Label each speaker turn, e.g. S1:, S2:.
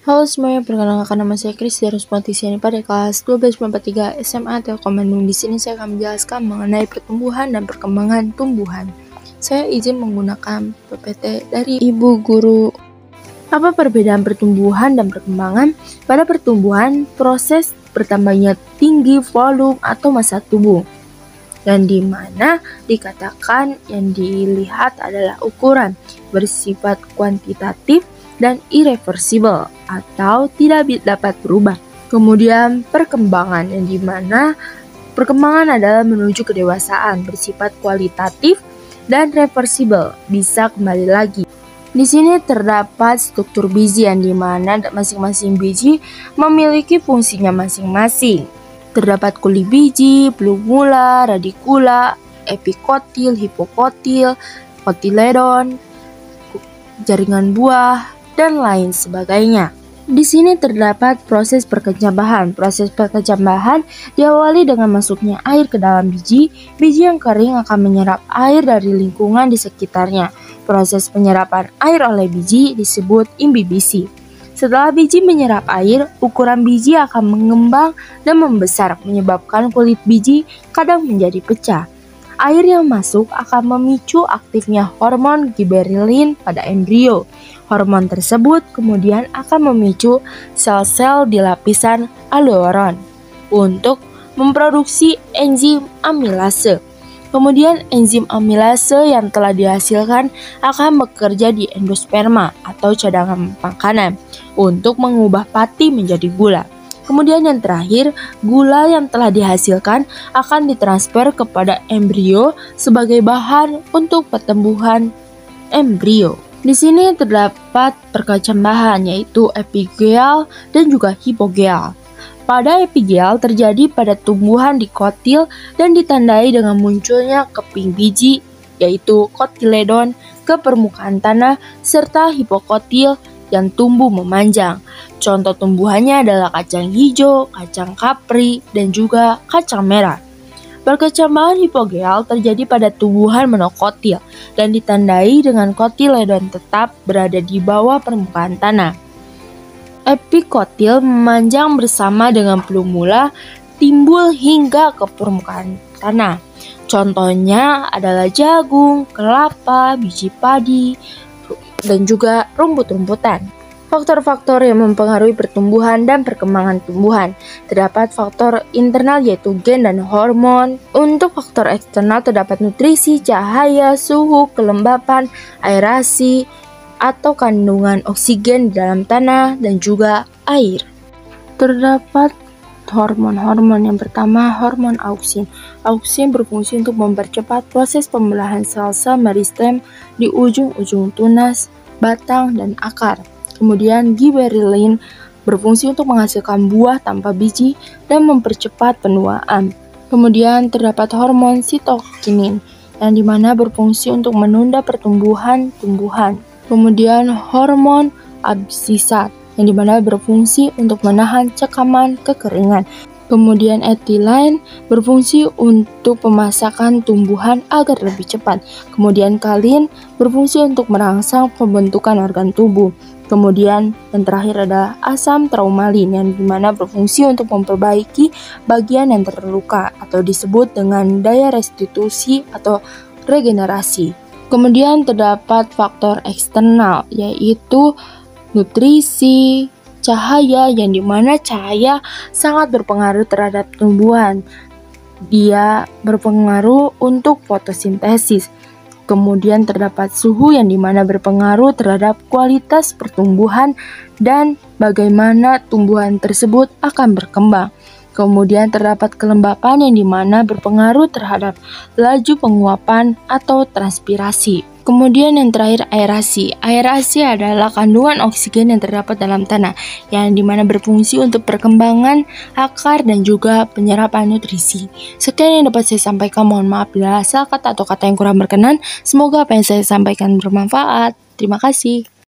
S1: Halo semuanya, perkenalkan nama saya Kris dari Spontisani pada kelas 1243 SMA Telkom Bandung. Di sini saya akan menjelaskan mengenai pertumbuhan dan perkembangan tumbuhan. Saya izin menggunakan PPT dari Ibu Guru. Apa perbedaan pertumbuhan dan perkembangan? Pada pertumbuhan, proses bertambahnya tinggi volume atau massa tubuh, dan di mana dikatakan yang dilihat adalah ukuran bersifat kuantitatif dan irreversible atau tidak dapat berubah. Kemudian perkembangan yang dimana perkembangan adalah menuju kedewasaan bersifat kualitatif dan reversible, bisa kembali lagi. Di sini terdapat struktur biji yang dimana masing-masing biji memiliki fungsinya masing-masing. Terdapat kuli biji, plumula, radicula, epikotil, hipokotil, kotiledon, jaringan buah, dan lain sebagainya. Di sini terdapat proses perkecambahan. Proses perkecambahan diawali dengan masuknya air ke dalam biji. Biji yang kering akan menyerap air dari lingkungan di sekitarnya. Proses penyerapan air oleh biji disebut imbibisi. Setelah biji menyerap air, ukuran biji akan mengembang dan membesar, menyebabkan kulit biji kadang menjadi pecah. Air yang masuk akan memicu aktifnya hormon giberellin pada embrio. Hormon tersebut kemudian akan memicu sel-sel di lapisan alveolar untuk memproduksi enzim amilase. Kemudian enzim amilase yang telah dihasilkan akan bekerja di endosperma atau cadangan makanan untuk mengubah pati menjadi gula. Kemudian yang terakhir, gula yang telah dihasilkan akan ditransfer kepada embrio sebagai bahan untuk pertumbuhan embrio. Di sini terdapat perkecambahan yaitu epigel dan juga hipogeal. Pada epigel terjadi pada tumbuhan di kotil dan ditandai dengan munculnya keping biji yaitu kotiledon ke permukaan tanah serta hipokotil yang tumbuh memanjang. Contoh tumbuhannya adalah kacang hijau, kacang kapri, dan juga kacang merah. Perkecambahan hipogeal terjadi pada tumbuhan monokotil dan ditandai dengan kotiledon tetap berada di bawah permukaan tanah. Epikotil memanjang bersama dengan plumula timbul hingga ke permukaan tanah. Contohnya adalah jagung, kelapa, biji padi, dan juga rumput-rumputan. Faktor-faktor yang mempengaruhi pertumbuhan dan perkembangan tumbuhan. Terdapat faktor internal yaitu gen dan hormon. Untuk faktor eksternal terdapat nutrisi, cahaya, suhu, kelembapan, aerasi, atau kandungan oksigen di dalam tanah dan juga air. Terdapat hormon-hormon. Yang pertama, hormon auksin. Auksin berfungsi untuk mempercepat proses pembelahan sel-sel meristem di ujung-ujung tunas, batang, dan akar. Kemudian giberellin berfungsi untuk menghasilkan buah tanpa biji dan mempercepat penuaan. Kemudian terdapat hormon sitokinin yang dimana berfungsi untuk menunda pertumbuhan tumbuhan. Kemudian hormon absisat yang dimana berfungsi untuk menahan cekaman kekeringan. Kemudian etilen berfungsi untuk pemasakan tumbuhan agar lebih cepat. Kemudian kalin berfungsi untuk merangsang pembentukan organ tubuh. Kemudian yang terakhir adalah asam traumalin yang dimana berfungsi untuk memperbaiki bagian yang terluka atau disebut dengan daya restitusi atau regenerasi. Kemudian terdapat faktor eksternal yaitu nutrisi, cahaya yang dimana cahaya sangat berpengaruh terhadap tumbuhan. Dia berpengaruh untuk fotosintesis. Kemudian terdapat suhu yang dimana berpengaruh terhadap kualitas pertumbuhan dan bagaimana tumbuhan tersebut akan berkembang. Kemudian terdapat kelembapan yang dimana berpengaruh terhadap laju penguapan atau transpirasi. Kemudian yang terakhir aerasi. Aerasi adalah kandungan oksigen yang terdapat dalam tanah yang dimana berfungsi untuk perkembangan akar dan juga penyerapan nutrisi. Sekian yang dapat saya sampaikan. Mohon maaf bila salah kata atau kata yang kurang berkenan. Semoga apa yang saya sampaikan bermanfaat. Terima kasih.